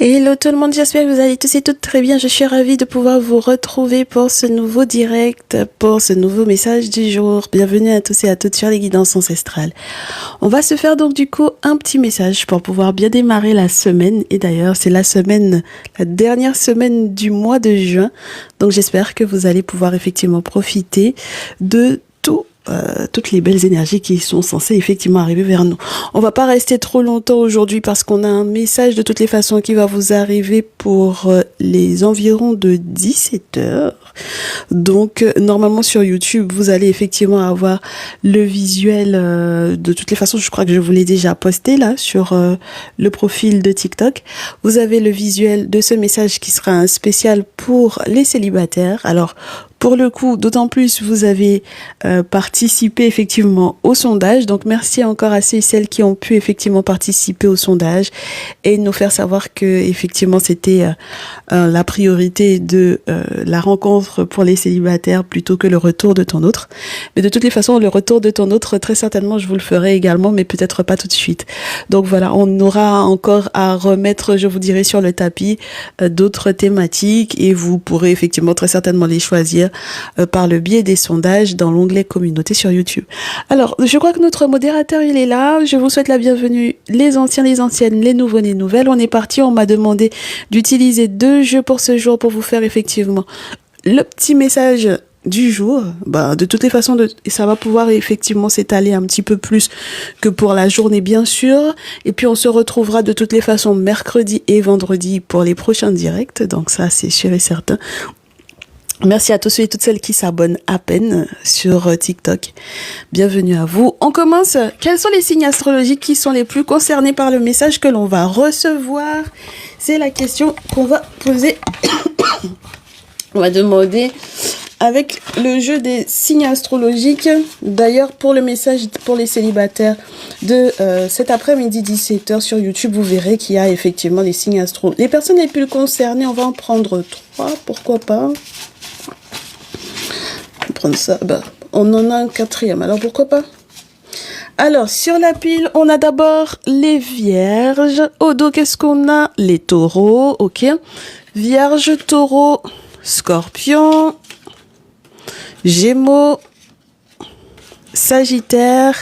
Hello tout le monde, j'espère que vous allez tous et toutes très bien. Je suis ravie de pouvoir vous retrouver pour ce nouveau direct, pour ce nouveau message du jour. Bienvenue à tous et à toutes sur les guidances ancestrales. On va se faire donc du coup un petit message pour pouvoir bien démarrer la semaine. Et d'ailleurs, c'est la dernière semaine du mois de juin. Donc j'espère que vous allez pouvoir effectivement profiter de toutes les belles énergies qui sont censées effectivement arriver vers nous. On va pas rester trop longtemps aujourd'hui parce qu'on a un message de toutes les façons qui va vous arriver pour les environs de 17 heures. Donc normalement sur YouTube, vous allez effectivement avoir le visuel de toutes les façons. Je crois que je vous l'ai déjà posté là sur le profil de TikTok. Vous avez le visuel de ce message qui sera un spécial pour les célibataires. Alors pour le coup, d'autant plus, vous avez participé effectivement au sondage. Donc, merci encore à ceux et celles qui ont pu effectivement participer au sondage et nous faire savoir que effectivement c'était la priorité de la rencontre pour les célibataires plutôt que le retour de ton autre. Mais de toutes les façons, le retour de ton autre, très certainement, je vous le ferai également, mais peut-être pas tout de suite. Donc voilà, on aura encore à remettre, je vous dirai, sur le tapis d'autres thématiques et vous pourrez effectivement très certainement les choisir par le biais des sondages dans l'onglet communauté sur YouTube. Alors, je crois que notre modérateur, il est là. Je vous souhaite la bienvenue, les anciens, les anciennes, les nouveaux, les nouvelles. On est parti. On m'a demandé d'utiliser 2 jeux pour ce jour pour vous faire effectivement le petit message du jour. De toutes les façons, ça va pouvoir effectivement s'étaler un petit peu plus que pour la journée, bien sûr. Et puis, on se retrouvera de toutes les façons mercredi et vendredi pour les prochains directs. Donc ça, c'est sûr et certain. Merci à tous ceux et toutes celles qui s'abonnent à peine sur TikTok. Bienvenue à vous. On commence. Quels sont les signes astrologiques qui sont les plus concernés par le message que l'on va recevoir? C'est la question qu'on va poser. On va demander avec le jeu des signes astrologiques. D'ailleurs, pour le message pour les célibataires de cet après-midi 17h sur YouTube, vous verrez qu'il y a effectivement les signes astrologiques. Les personnes les plus concernées, on va en prendre 3, pourquoi pas. Prendre ça, on en a un 4e, alors pourquoi pas. Alors sur la pile, on a d'abord les vierges. Au dos, qu'est-ce qu'on a? Les taureaux, ok. Vierge, taureau, scorpion, gémeaux, sagittaire,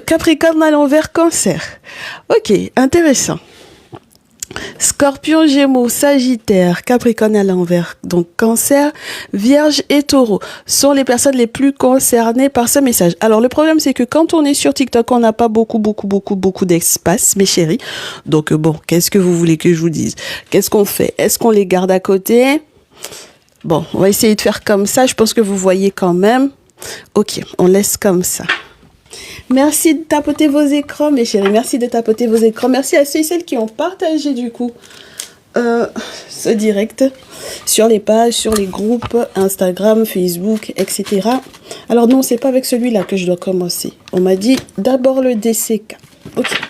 capricorne à l'envers, cancer. Ok, intéressant. Scorpion, Gémeaux, Sagittaire, Capricorne à l'envers, donc Cancer, Vierge et Taureau sont les personnes les plus concernées par ce message. Alors le problème c'est que quand on est sur TikTok, on n'a pas beaucoup d'espace, mes chéris. Donc qu'est-ce que vous voulez que je vous dise? Qu'est-ce qu'on fait? Est-ce qu'on les garde à côté? Bon, on va essayer de faire comme ça. Je pense que vous voyez quand même. Ok, on laisse comme ça. Merci de tapoter vos écrans, mes chéris. Merci de tapoter vos écrans. Merci à ceux et celles qui ont partagé, du coup, ce direct sur les pages, sur les groupes Instagram, Facebook, etc. Alors non, c'est pas avec celui-là que je dois commencer. On m'a dit d'abord le DCK. Ok.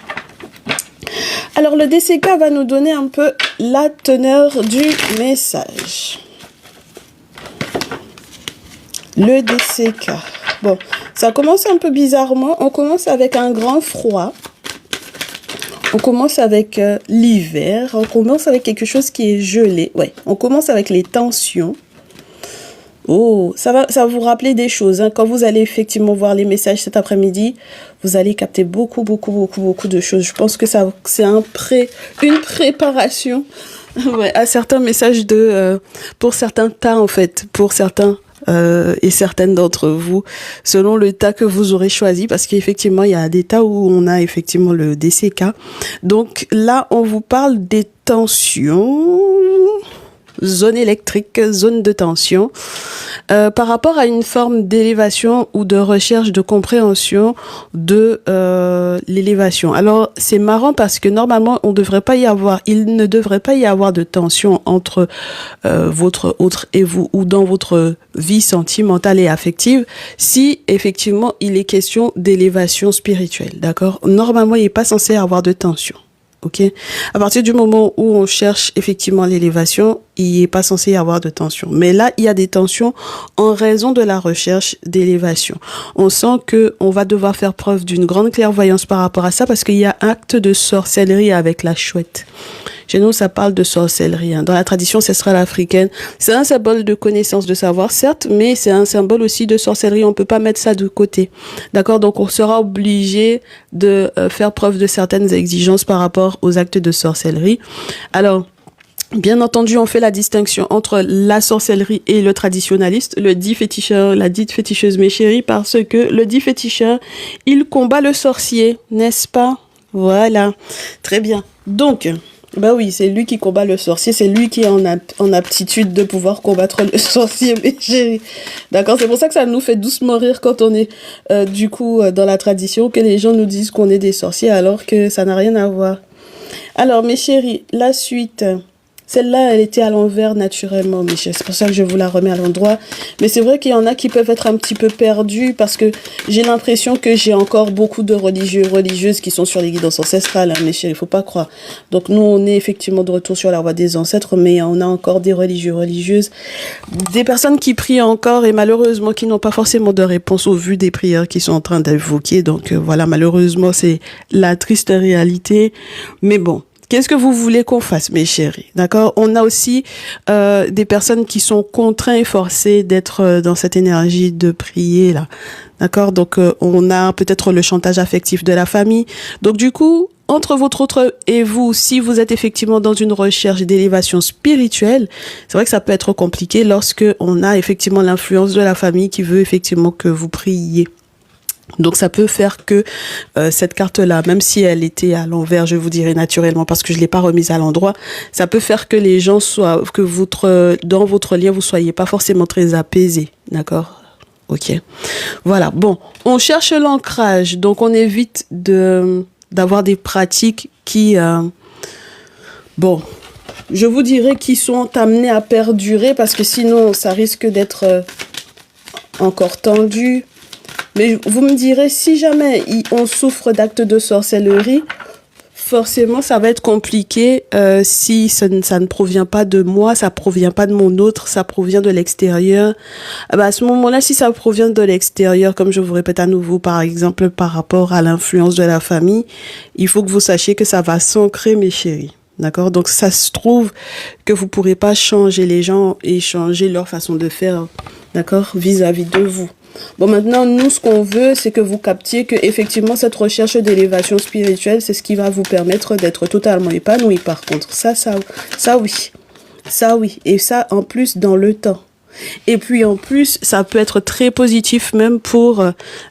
Alors, le DCK va nous donner un peu la teneur du message. Le DCK. Bon, ça commence un peu bizarrement. On commence avec un grand froid. On commence avec l'hiver. On commence avec quelque chose qui est gelé. Ouais, on commence avec les tensions. Oh, ça va vous rappeler des choses. Quand vous allez effectivement voir les messages cet après-midi, vous allez capter beaucoup de choses. Je pense que c'est une préparation à certains messages pour certains tas en fait, pour certains et certaines d'entre vous, selon le tas que vous aurez choisi, parce qu'effectivement, il y a des tas où on a effectivement le DCK. Donc là, on vous parle des tensions, zone électrique, zone de tension, par rapport à une forme d'élévation ou de recherche de compréhension de l'élévation. Alors, c'est marrant parce que normalement, il ne devrait pas y avoir de tension entre votre autre et vous ou dans votre vie sentimentale et affective si, effectivement, il est question d'élévation spirituelle, d'accord? Normalement, il n'est pas censé avoir de tension. Ok. À partir du moment où on cherche effectivement l'élévation, il n'est pas censé y avoir de tension. Mais là, il y a des tensions en raison de la recherche d'élévation. On sent que on va devoir faire preuve d'une grande clairvoyance par rapport à ça parce qu'il y a acte de sorcellerie avec la chouette. Chez nous, ça parle de sorcellerie. Dans la tradition ancestrale africaine, c'est un symbole de connaissance, de savoir, certes, mais c'est un symbole aussi de sorcellerie. On peut pas mettre ça de côté. D'accord? Donc, on sera obligé de faire preuve de certaines exigences par rapport aux actes de sorcellerie. Alors, bien entendu, on fait la distinction entre la sorcellerie et le traditionnaliste, le dit féticheur, la dite féticheuse, mes chéris, parce que le dit féticheur, il combat le sorcier, n'est-ce pas? Voilà. Très bien. Donc, bah oui, c'est lui qui combat le sorcier, c'est lui qui est en aptitude de pouvoir combattre le sorcier, mes chéris. D'accord, c'est pour ça que ça nous fait doucement rire quand on est dans la tradition, que les gens nous disent qu'on est des sorciers alors que ça n'a rien à voir. Alors, mes chéris, la suite... Celle-là, elle était à l'envers naturellement, mais c'est pour ça que je vous la remets à l'endroit. Mais c'est vrai qu'il y en a qui peuvent être un petit peu perdus parce que j'ai l'impression que j'ai encore beaucoup de religieuses qui sont sur les guidances ancestrales, hein, mes chéris, il faut pas croire. Donc nous, on est effectivement de retour sur la voie des ancêtres, mais on a encore des religieuses, des personnes qui prient encore et malheureusement qui n'ont pas forcément de réponse au vu des prières qui sont en train d'évoquer. Donc voilà, malheureusement, c'est la triste réalité. Mais bon. Qu'est-ce que vous voulez qu'on fasse, mes chéris? D'accord? On a aussi des personnes qui sont contraintes et forcées d'être dans cette énergie de prier, là. D'accord? Donc, on a peut-être le chantage affectif de la famille. Donc, du coup, entre votre autre et vous, si vous êtes effectivement dans une recherche d'élévation spirituelle, c'est vrai que ça peut être compliqué lorsque on a effectivement l'influence de la famille qui veut effectivement que vous priez. Donc ça peut faire que cette carte-là, même si elle était à l'envers, je vous dirais naturellement, parce que je l'ai pas remise à l'endroit, ça peut faire que les gens soient, que dans votre lien, vous soyez pas forcément très apaisés, d'accord? Ok. Voilà. Bon, on cherche l'ancrage, donc on évite d'avoir des pratiques qui, je vous dirais, qui sont amenées à perdurer, parce que sinon, ça risque d'être encore tendu. Mais vous me direz, si jamais on souffre d'actes de sorcellerie, forcément, ça va être compliqué si ça ne provient pas de moi, ça provient pas de mon autre, ça provient de l'extérieur. À ce moment-là, si ça provient de l'extérieur, comme je vous répète à nouveau, par exemple, par rapport à l'influence de la famille, il faut que vous sachiez que ça va s'ancrer, mes chéris. D'accord? Donc, ça se trouve que vous pourrez pas changer les gens et changer leur façon de faire, d'accord, vis-à-vis de vous. Bon, maintenant, nous, ce qu'on veut, c'est que vous captiez que, effectivement, cette recherche d'élévation spirituelle, c'est ce qui va vous permettre d'être totalement épanoui, par contre. Ça oui. Ça, oui. Et ça, en plus, dans le temps. Et puis, en plus, ça peut être très positif, même pour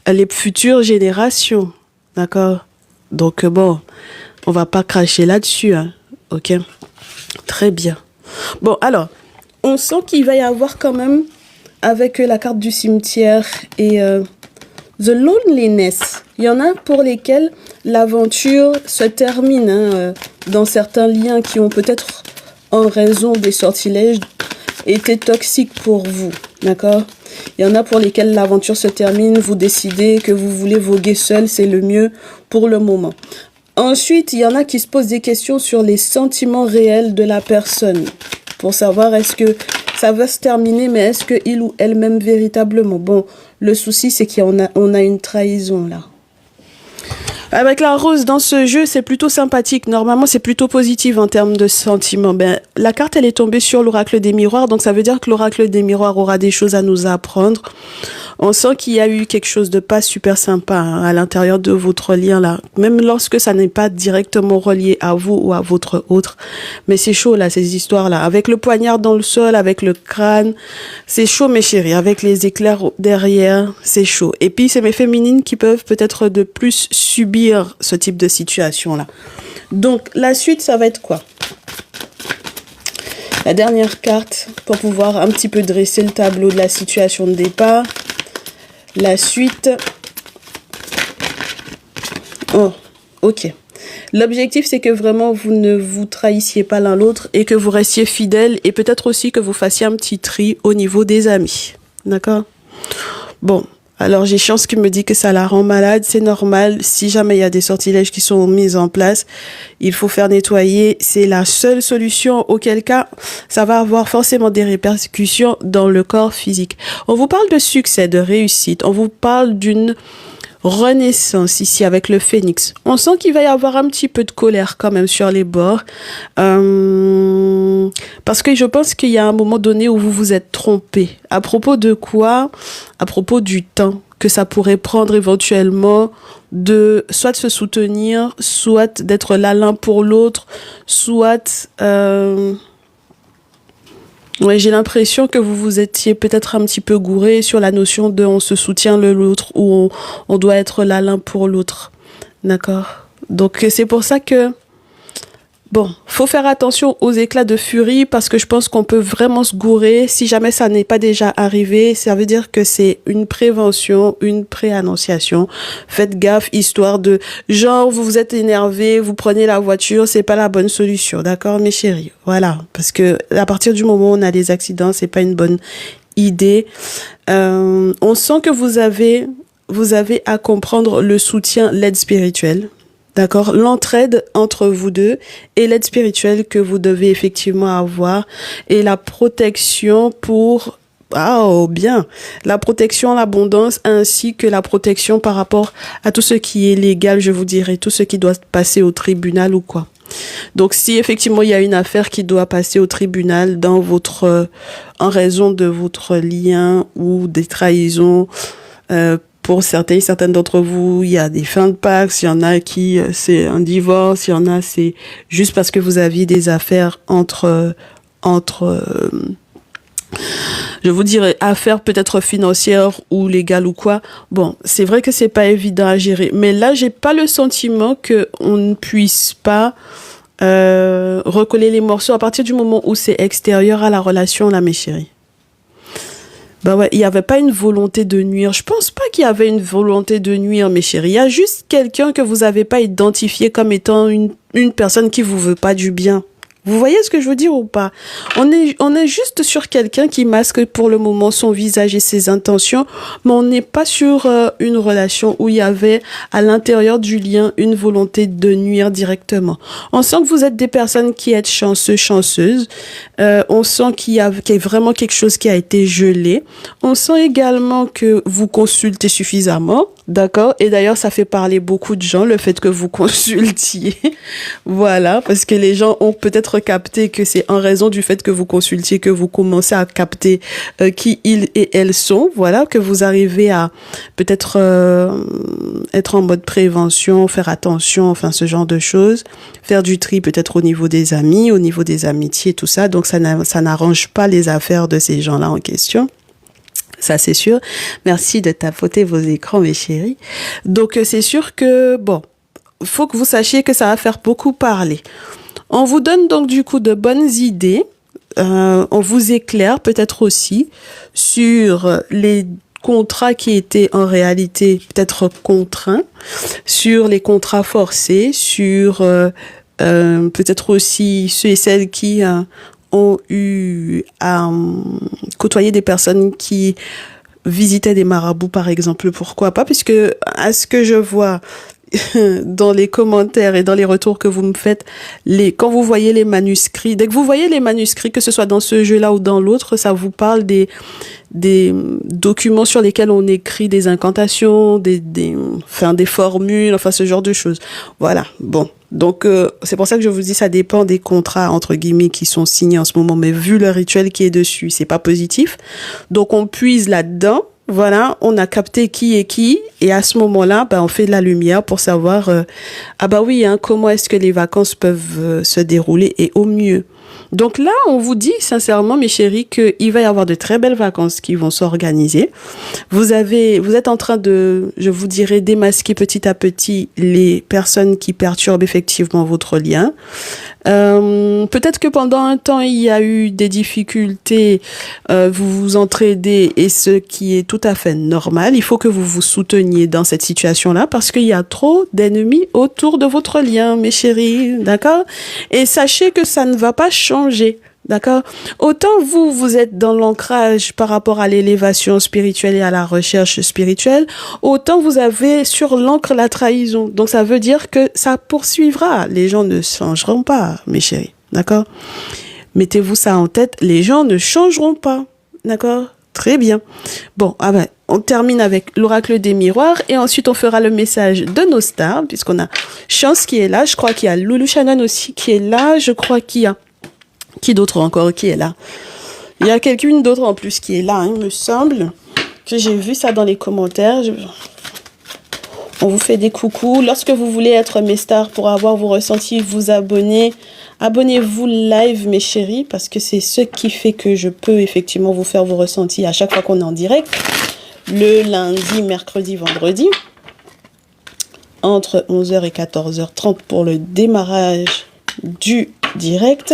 les futures générations. D'accord? Donc, bon, on va pas cracher là-dessus, hein. Ok? Très bien. Bon, alors, on sent qu'il va y avoir quand même, avec la carte du cimetière et The Loneliness, il y en a pour lesquels l'aventure se termine dans certains liens qui ont peut-être, en raison des sortilèges, été toxiques pour vous, d'accord? Il y en a pour lesquels l'aventure se termine, vous décidez que vous voulez voguer seul, c'est le mieux pour le moment. Ensuite, il y en a qui se posent des questions sur les sentiments réels de la personne, pour savoir est-ce que ça va se terminer, mais est-ce que il ou elle m'aime véritablement? Bon, le souci, c'est qu'on a une trahison, là. Avec la rose dans ce jeu, c'est plutôt sympathique. Normalement, c'est plutôt positif en termes de sentiments. La carte, elle est tombée sur l'oracle des miroirs, donc ça veut dire que l'oracle des miroirs aura des choses à nous apprendre. On sent qu'il y a eu quelque chose de pas super sympa à l'intérieur de votre lien là, même lorsque ça n'est pas directement relié à vous ou à votre autre. Mais c'est chaud là, ces histoires là, avec le poignard dans le sol, avec le crâne, c'est chaud mes chéris, avec les éclairs derrière, c'est chaud. Et puis c'est mes féminines qui peuvent peut-être de plus subir ce type de situation là. Donc la suite, ça va être quoi? La dernière carte pour pouvoir un petit peu dresser le tableau de la situation de départ. La suite. Oh, ok. L'objectif, c'est que vraiment, vous ne vous trahissiez pas l'un l'autre et que vous restiez fidèles et peut-être aussi que vous fassiez un petit tri au niveau des amis. D'accord? Bon. Alors j'ai chance qui me dit que ça la rend malade, c'est normal. Si jamais il y a des sortilèges qui sont mis en place, il faut faire nettoyer. C'est la seule solution, auquel cas ça va avoir forcément des répercussions dans le corps physique. On vous parle de succès, de réussite. On vous parle d'une renaissance ici avec le phénix. On sent qu'il va y avoir un petit peu de colère quand même sur les bords. Parce que je pense qu'il y a un moment donné où vous vous êtes trompé. À propos de quoi? À propos du temps que ça pourrait prendre éventuellement de soit de se soutenir, soit d'être là l'un pour l'autre, soit... Ouais, j'ai l'impression que vous vous étiez peut-être un petit peu gouré sur la notion de on se soutient l'autre ou on doit être là l'un pour l'autre. D'accord? Donc c'est pour ça que bon, faut faire attention aux éclats de furie parce que je pense qu'on peut vraiment se gourer. Si jamais ça n'est pas déjà arrivé, ça veut dire que c'est une prévention, une préannonciation. Faites gaffe, histoire de genre vous vous êtes énervé, vous prenez la voiture, c'est pas la bonne solution, d'accord mes chéris? Voilà, parce que à partir du moment où on a des accidents, c'est pas une bonne idée. On sent que vous avez à comprendre le soutien, l'aide spirituelle. D'accord, l'entraide entre vous deux et l'aide spirituelle que vous devez effectivement avoir et la protection pour bien, la protection, l'abondance ainsi que la protection par rapport à tout ce qui est légal, je vous dirais, tout ce qui doit passer au tribunal ou quoi. Donc si effectivement il y a une affaire qui doit passer au tribunal dans votre en raison de votre lien ou des trahisons pour certaines d'entre vous, il y a des fins de Pacs, il y en a qui c'est un divorce, il y en a c'est juste parce que vous aviez des affaires entre je vous dirais affaires peut-être financières ou légales ou quoi. Bon, c'est vrai que c'est pas évident à gérer, mais là j'ai pas le sentiment que on ne puisse pas recoller les morceaux à partir du moment où c'est extérieur à la relation là mes chéris. Bah ouais, il n'y avait pas une volonté de nuire. Je pense pas qu'il y avait une volonté de nuire, mes chéris. Il y a juste quelqu'un que vous avez pas identifié comme étant une personne qui vous veut pas du bien. Vous voyez ce que je veux dire ou pas? On est juste sur quelqu'un qui masque pour le moment son visage et ses intentions, mais on n'est pas sur une relation où il y avait à l'intérieur du lien une volonté de nuire directement. On sent que vous êtes des personnes qui êtes chanceux, chanceuses. On sent qu'il y a vraiment quelque chose qui a été gelé. On sent également que vous consultez suffisamment. D'accord. Et d'ailleurs, ça fait parler beaucoup de gens, le fait que vous consultiez. Voilà. Parce que les gens ont peut-être capté que c'est en raison du fait que vous consultiez que vous commencez à capter qui ils et elles sont. Voilà. Que vous arrivez à peut-être être en mode prévention, faire attention, enfin ce genre de choses. Faire du tri peut-être au niveau des amis, au niveau des amitiés, tout ça. Donc ça n'arrange pas les affaires de ces gens-là en question. Ça, c'est sûr. Merci de tapoter vos écrans, mes chéris. Donc, c'est sûr que, bon, faut que vous sachiez que ça va faire beaucoup parler. On vous donne donc, du coup, de bonnes idées. On vous éclaire peut-être aussi sur les contrats qui étaient en réalité peut-être contraints, sur les contrats forcés, sur peut-être aussi ceux et celles qui... ont eu à côtoyer des personnes qui visitaient des marabouts, par exemple. Pourquoi pas? Puisque, à ce que je vois dans les commentaires et dans les retours que vous me faites, quand vous voyez les manuscrits, dès que vous voyez les manuscrits, que ce soit dans ce jeu-là ou dans l'autre, ça vous parle des documents sur lesquels on écrit des incantations, des formules, enfin ce genre de choses. Voilà. Bon. Donc, c'est pour ça que je vous dis, ça dépend des contrats, entre guillemets, qui sont signés en ce moment. Mais vu le rituel qui est dessus, c'est pas positif. Donc, on puise là-dedans. Voilà, on a capté qui est qui. Et à ce moment-là, on fait de la lumière pour savoir, comment est-ce que les vacances peuvent se dérouler et au mieux. Donc là, on vous dit sincèrement, mes chéris, qu'il va y avoir de très belles vacances qui vont s'organiser. Vous êtes en train de, je vous dirais, démasquer petit à petit les personnes qui perturbent effectivement votre lien. Peut-être que pendant un temps, il y a eu des difficultés, vous vous entraidez et ce qui est tout à fait normal. Il faut que vous vous souteniez dans cette situation-là parce qu'il y a trop d'ennemis autour de votre lien, mes chéris, d'accord? Et sachez que ça ne va pas changer. D'accord? Autant vous, vous êtes dans l'ancrage par rapport à l'élévation spirituelle et à la recherche spirituelle, autant vous avez sur l'ancre la trahison. Donc ça veut dire que ça poursuivra. Les gens ne changeront pas, mes chéris. D'accord? Mettez-vous ça en tête, les gens ne changeront pas. D'accord? Très bien. Bon, on termine avec l'oracle des miroirs et ensuite on fera le message de nos stars, puisqu'on a Chance qui est là, je crois qu'il y a Loulou Shannon aussi qui est là, je crois qu'il y a... Qui d'autre encore qui est là? Il y a quelqu'une d'autre en plus qui est là, hein, il me semble que j'ai vu ça dans les commentaires. On vous fait des coucous. Lorsque vous voulez être mes stars pour avoir vos ressentis, vous abonnez. Abonnez-vous live, mes chéris, parce que c'est ce qui fait que je peux effectivement vous faire vos ressentis à chaque fois qu'on est en direct. Le lundi, mercredi, vendredi. Entre 11h et 14h30 pour le démarrage du direct.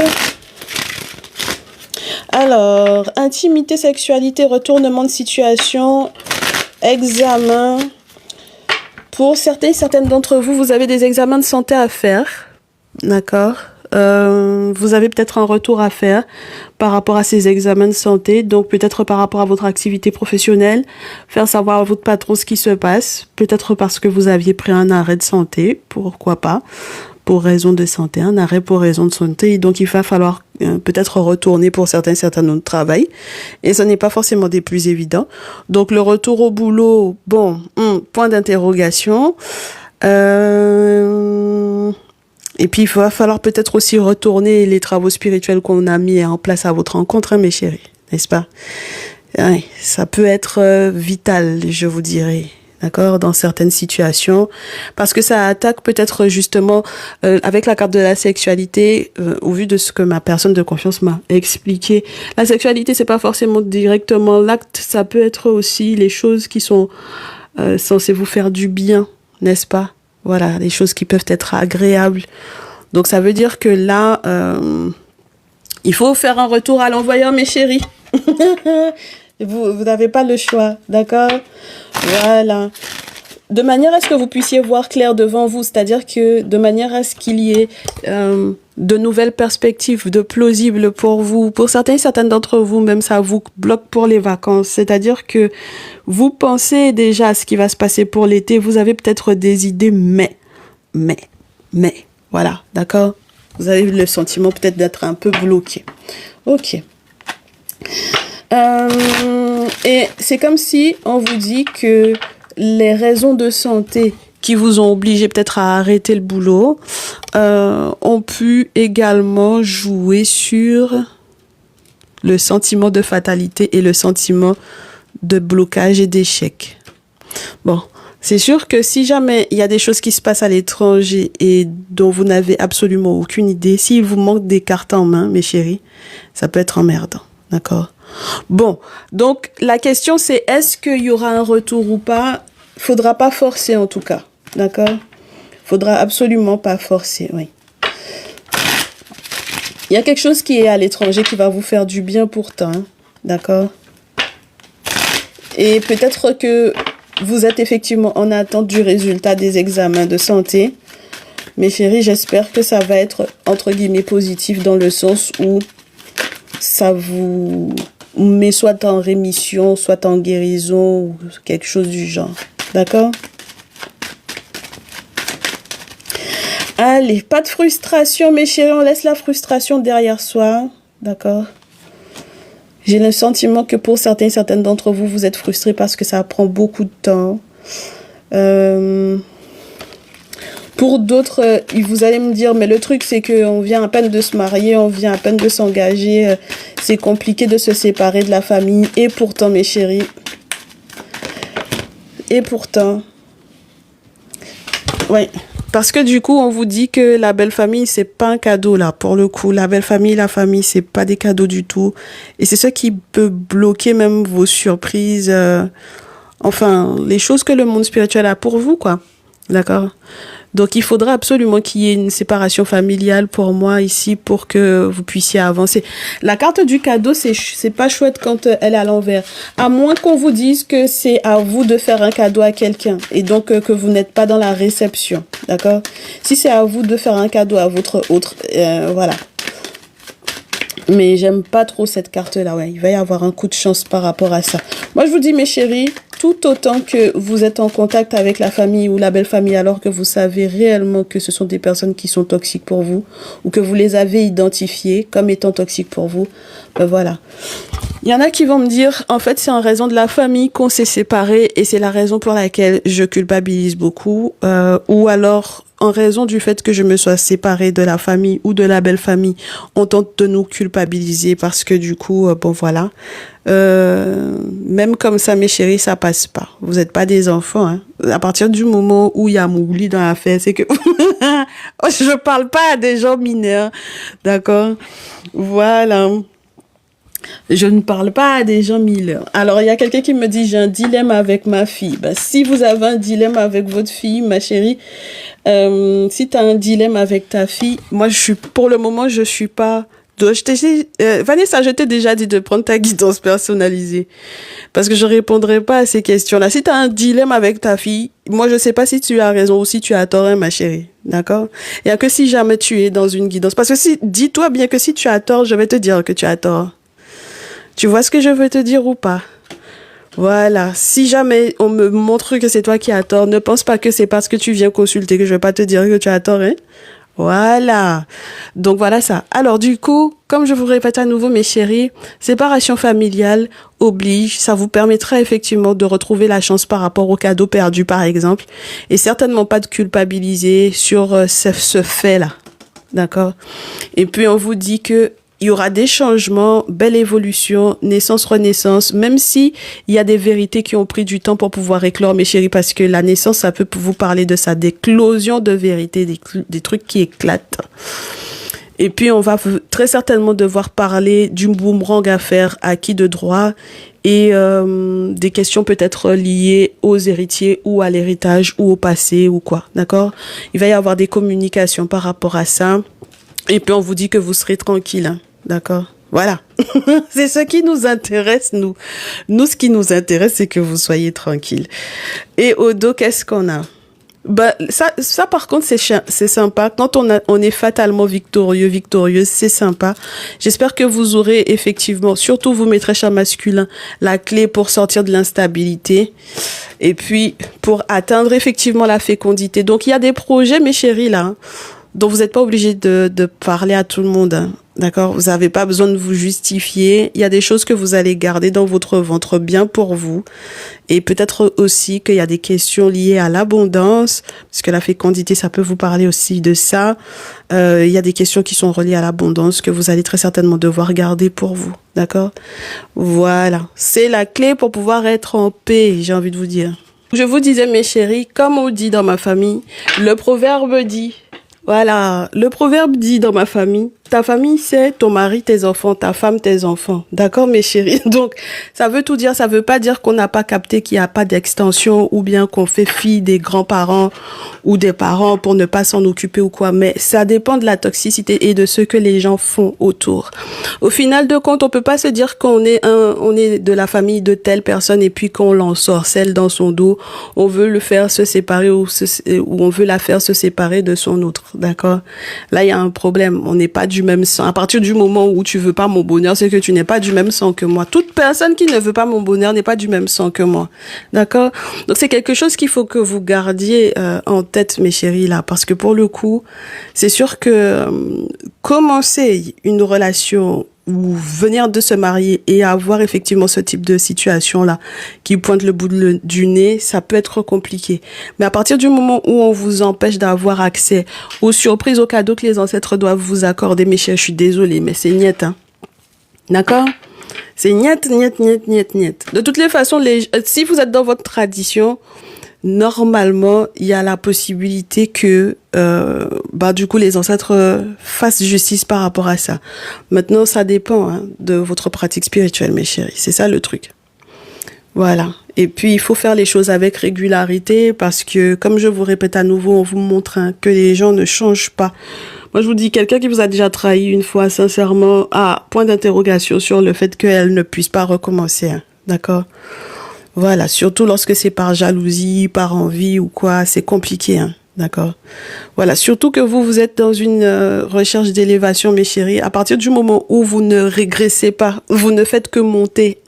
Alors, intimité, sexualité, retournement de situation, examen. Pour certaines d'entre vous, vous avez des examens de santé à faire. D'accord? Vous avez peut-être un retour à faire par rapport à ces examens de santé. Donc, peut-être par rapport à votre activité professionnelle, faire savoir à votre patron ce qui se passe. Peut-être parce que vous aviez pris un arrêt de santé, pourquoi pas, pour raison de santé, un arrêt pour raison de santé. Donc, il va falloir peut-être retourner pour certains autres travail. Et ce n'est pas forcément des plus évidents. Donc, le retour au boulot, bon, point d'interrogation. Et puis, il va falloir peut-être aussi retourner les travaux spirituels qu'on a mis en place à votre rencontre, hein, mes chéris, n'est-ce pas? Ouais, ça peut être vital, je vous dirais. D'accord, dans certaines situations, parce que ça attaque peut-être justement avec la carte de la sexualité, au vu de ce que ma personne de confiance m'a expliqué. La sexualité, c'est pas forcément directement l'acte, ça peut être aussi les choses qui sont censées vous faire du bien, n'est-ce pas? Voilà, les choses qui peuvent être agréables. Donc ça veut dire que là, il faut faire un retour à l'envoyeur, mes chéris. Vous n'avez pas le choix, d'accord? Voilà. De manière à ce que vous puissiez voir clair devant vous, c'est-à-dire que de manière à ce qu'il y ait de nouvelles perspectives, de plausibles pour vous. Pour certaines d'entre vous, même ça vous bloque pour les vacances. C'est-à-dire que vous pensez déjà à ce qui va se passer pour l'été. Vous avez peut-être des idées, mais. Voilà, d'accord? Vous avez le sentiment peut-être d'être un peu bloqué. Ok. Et c'est comme si on vous dit que les raisons de santé qui vous ont obligé peut-être à arrêter le boulot ont pu également jouer sur le sentiment de fatalité et le sentiment de blocage et d'échec. Bon, c'est sûr que si jamais il y a des choses qui se passent à l'étranger et dont vous n'avez absolument aucune idée, s'il vous manque des cartes en main, mes chéris, ça peut être emmerdant, d'accord? Bon, donc la question c'est est-ce qu'il y aura un retour ou pas? Faudra pas forcer en tout cas, d'accord? Faudra absolument pas forcer, oui. Il y a quelque chose qui est à l'étranger qui va vous faire du bien pourtant, hein, d'accord? Et peut-être que vous êtes effectivement en attente du résultat des examens de santé. Mes chéris, j'espère que ça va être entre guillemets positif dans le sens où ça vous met soit en rémission, soit en guérison ou quelque chose du genre. D'accord? Allez, pas de frustration, mes chéris. On laisse la frustration derrière soi. D'accord? J'ai le sentiment que pour certaines d'entre vous, vous êtes frustrés parce que ça prend beaucoup de temps. Pour d'autres, vous allez me dire, mais le truc, c'est qu'on vient à peine de se marier, on vient à peine de s'engager. C'est compliqué de se séparer de la famille. Et pourtant, mes chéris, oui. Parce que du coup, on vous dit que la belle famille, c'est pas un cadeau là. Pour le coup, la belle famille, la famille, c'est pas des cadeaux du tout. Et c'est ça qui peut bloquer même vos surprises. Enfin, les choses que le monde spirituel a pour vous, quoi. D'accord? Donc, il faudra absolument qu'il y ait une séparation familiale pour moi ici pour que vous puissiez avancer. La carte du cadeau, c'est pas chouette quand elle est à l'envers. À moins qu'on vous dise que c'est à vous de faire un cadeau à quelqu'un et donc que vous n'êtes pas dans la réception. D'accord? Si c'est à vous de faire un cadeau à votre autre, voilà. Mais j'aime pas trop cette carte-là, ouais. Il va y avoir un coup de chance par rapport à ça. Moi, je vous dis, mes chéris, tout autant que vous êtes en contact avec la famille ou la belle famille, alors que vous savez réellement que ce sont des personnes qui sont toxiques pour vous, ou que vous les avez identifiées comme étant toxiques pour vous, ben voilà. Il y en a qui vont me dire, en fait, c'est en raison de la famille qu'on s'est séparés et c'est la raison pour laquelle je culpabilise beaucoup, ou alors en raison du fait que je me sois séparée de la famille ou de la belle famille, on tente de nous culpabiliser parce que du coup, bon voilà. Même comme ça, mes chéris, ça passe pas. Vous n'êtes pas des enfants, hein. À partir du moment où il y a Mouli dans l'affaire, c'est que je parle pas à des gens mineurs, d'accord? Voilà. Je ne parle pas à des gens mineurs. Alors, il y a quelqu'un qui me dit, j'ai un dilemme avec ma fille. Ben, si vous avez un dilemme avec votre fille, ma chérie, si tu as un dilemme avec ta fille, moi, pour le moment, je suis pas... Vanessa, je t'ai déjà dit de prendre ta guidance personnalisée. Parce que je répondrai pas à ces questions-là. Si tu as un dilemme avec ta fille, moi, je sais pas si tu as raison ou si tu as tort, hein, ma chérie. D'accord? Il y a que si jamais tu es dans une guidance. Parce que dis-toi bien que si tu as tort, je vais te dire que tu as tort. Tu vois ce que je veux te dire ou pas? Voilà. Si jamais on me montre que c'est toi qui as tort, ne pense pas que c'est parce que tu viens consulter que je vais pas te dire que tu as tort, hein? Voilà. Donc voilà ça. Alors du coup, comme je vous répète à nouveau, mes chéris, séparation familiale oblige. Ça vous permettra effectivement de retrouver la chance par rapport au cadeau perdu, par exemple. Et certainement pas de culpabiliser sur ce fait-là. D'accord? Et puis on vous dit que il y aura des changements, belle évolution, naissance, renaissance, même si il y a des vérités qui ont pris du temps pour pouvoir éclore, mes chéris, parce que la naissance, ça peut vous parler de ça, d'éclosion de vérité, des trucs qui éclatent. Et puis, on va très certainement devoir parler du boomerang à faire acquis de droit et des questions peut-être liées aux héritiers ou à l'héritage ou au passé ou quoi, d'accord? Il va y avoir des communications par rapport à ça. Et puis, on vous dit que vous serez tranquille, hein, d'accord? Voilà. C'est ce qui nous intéresse, nous. Nous, ce qui nous intéresse, c'est que vous soyez tranquille. Et au dos, qu'est-ce qu'on a? Bah, ça, par contre, c'est sympa. Quand on est fatalement victorieuse, c'est sympa. J'espère que vous aurez effectivement, surtout vous, mes très chers masculins, la clé pour sortir de l'instabilité. Et puis, pour atteindre effectivement la fécondité. Donc, il y a des projets, mes chéris, là, hein, dont vous n'êtes pas obligé de parler à tout le monde, hein. D'accord? Vous n'avez pas besoin de vous justifier. Il y a des choses que vous allez garder dans votre ventre bien pour vous. Et peut-être aussi qu'il y a des questions liées à l'abondance, parce que la fécondité, ça peut vous parler aussi de ça. Il y a des questions qui sont reliées à l'abondance que vous allez très certainement devoir garder pour vous. D'accord? Voilà. C'est la clé pour pouvoir être en paix, j'ai envie de vous dire. Je vous disais, mes chéris, comme on dit dans ma famille, le proverbe dit... Voilà, le proverbe dit dans ma famille, ta famille c'est ton mari, tes enfants, ta femme, tes enfants. D'accord, mes chéris? Donc, ça veut tout dire, ça veut pas dire qu'on n'a pas capté qu'il n'y a pas d'extension ou bien qu'on fait fi des grands-parents ou des parents pour ne pas s'en occuper ou quoi, mais ça dépend de la toxicité et de ce que les gens font autour. Au final de compte, on peut pas se dire qu'on est on est de la famille de telle personne et puis qu'on l'ensorcelle dans son dos. On veut le faire se séparer ou on veut la faire se séparer de son autre. D'accord? Là, il y a un problème. On n'est pas du même sang. À partir du moment où tu veux pas mon bonheur, c'est que tu n'es pas du même sang que moi. Toute personne qui ne veut pas mon bonheur n'est pas du même sang que moi. D'accord? Donc, c'est quelque chose qu'il faut que vous gardiez en tête, mes chéris, là. Parce que pour le coup, c'est sûr que commencer une relation ou venir de se marier et avoir effectivement ce type de situation-là qui pointe le bout du nez, ça peut être compliqué. Mais à partir du moment où on vous empêche d'avoir accès aux surprises, aux cadeaux que les ancêtres doivent vous accorder, mes chers, je suis désolée, mais c'est niet, hein. D'accord? C'est niet. De toutes les façons, si vous êtes dans votre tradition, normalement, il y a la possibilité que du coup les ancêtres fassent justice par rapport à ça. Maintenant, ça dépend, hein, de votre pratique spirituelle, mes chéris. C'est ça le truc. Voilà. Et puis, il faut faire les choses avec régularité parce que, comme je vous répète à nouveau, on vous montre, hein, que les gens ne changent pas. Moi, je vous dis, quelqu'un qui vous a déjà trahi une fois, sincèrement, point d'interrogation sur le fait qu'elle ne puisse pas recommencer, hein. D'accord? Voilà, surtout lorsque c'est par jalousie, par envie ou quoi, c'est compliqué, hein. D'accord. Voilà, surtout que vous êtes dans une recherche d'élévation, mes chéris. À partir du moment où vous ne régressez pas, vous ne faites que monter.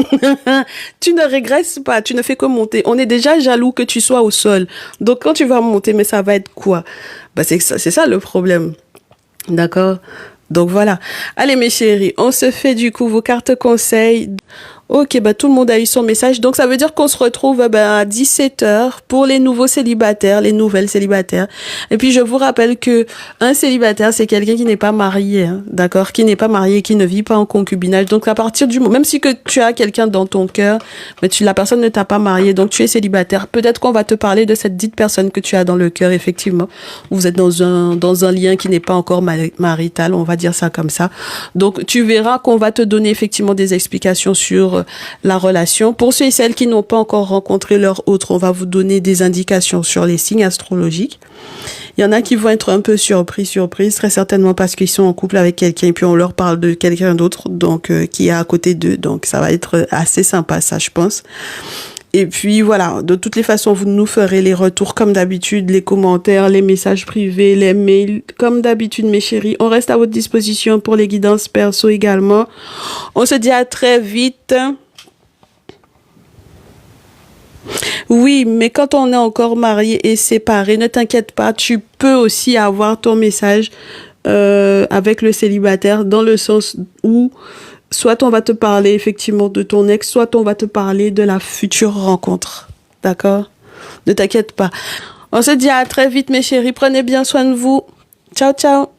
Tu ne régresses pas, tu ne fais que monter. On est déjà jaloux que tu sois au sol. Donc quand tu vas monter, mais ça va être quoi? Bah c'est ça le problème. D'accord? Donc voilà. Allez mes chéris, on se fait du coup vos cartes conseils. Ok, bah tout le monde a eu son message. Donc ça veut dire qu'on se retrouve à 17h pour les nouveaux célibataires, les nouvelles célibataires. Et puis je vous rappelle que un célibataire, c'est quelqu'un qui n'est pas marié, hein, d'accord? Qui n'est pas marié, qui ne vit pas en concubinage. Donc à partir du moment, même si que tu as quelqu'un dans ton cœur, mais la personne ne t'a pas marié, donc tu es célibataire, peut-être qu'on va te parler de cette dite personne que tu as dans le cœur, effectivement. Vous êtes dans un lien qui n'est pas encore marital, on va dire ça comme ça. Donc tu verras qu'on va te donner effectivement des explications sur la relation. Pour ceux et celles qui n'ont pas encore rencontré leur autre, on va vous donner des indications sur les signes astrologiques. Il y en a qui vont être un peu surprises, très certainement parce qu'ils sont en couple avec quelqu'un et puis on leur parle de quelqu'un d'autre, donc qui est à côté d'eux. Donc ça va être assez sympa, ça, je pense. Et puis voilà, de toutes les façons, vous nous ferez les retours comme d'habitude, les commentaires, les messages privés, les mails, comme d'habitude mes chéris. On reste à votre disposition pour les guidances perso également. On se dit à très vite. Oui, mais quand on est encore marié et séparé, ne t'inquiète pas, tu peux aussi avoir ton message avec le célibataire dans le sens où soit on va te parler effectivement de ton ex, soit on va te parler de la future rencontre. D'accord? Ne t'inquiète pas. On se dit à très vite mes chéris, prenez bien soin de vous. Ciao, ciao.